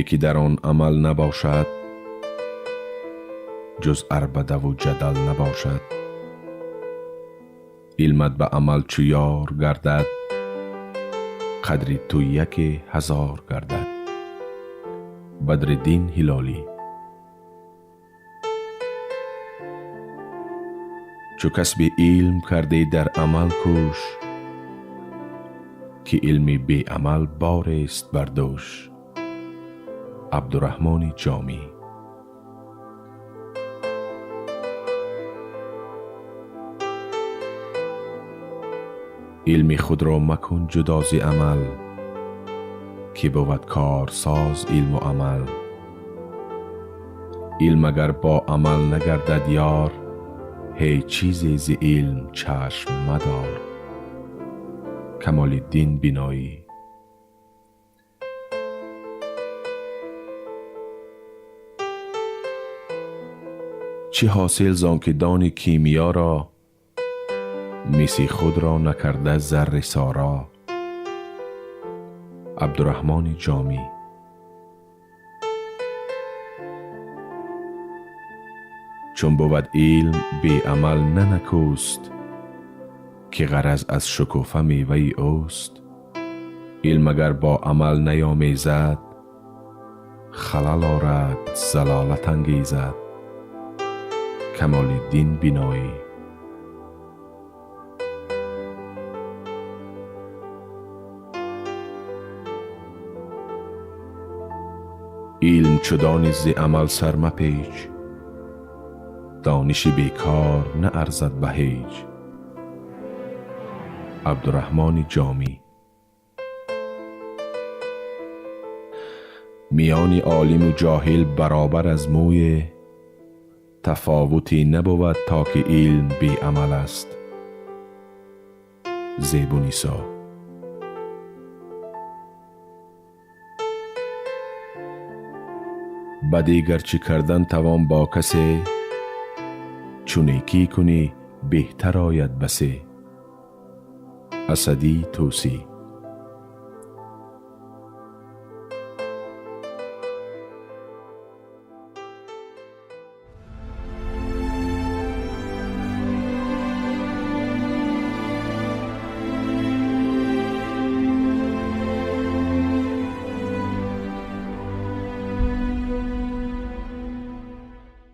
که در آن عمل نباشد جز عربده و جدل نباشد. علمت به عمل چو یار گردد قدر تو 1000 گردد. بدرالدین هلالی. چو کسب علم کرده در عمل کوش که علم بی عمل بار است بر دوش. عبدالرحمن جامی. علم خود را مکن جدا ز عمل که بود کار ساز علم و عمل. علم اگر با عمل نگردد یار هیچ چیزی ز علم چشم مدار. کمال الدین بینایی. چه حاصل زان که دان کیمیا را مس خود را نکرده ذره سارا. عبدالرحمن جامی. چون بود علم بی عمل ننکوست که غرض از شکوفه میوه اوست. علم اگر با عمل نیامیزد خلل آرد ضلالت انگیزد. کمال الدین بینایی. علم چو دانی ز عمل سر مپیچ دانش بیکار نه ارزد به هیچ. عبدالرحمن جامی. میان عالم و جاهل برابر از موی تفاوتی نبود تا که علم بی عمل است. زیبونیسا. بدی گرچه کردن توان با کسی چو نیکی کنی بهتر آید بسی. اسدی توسی.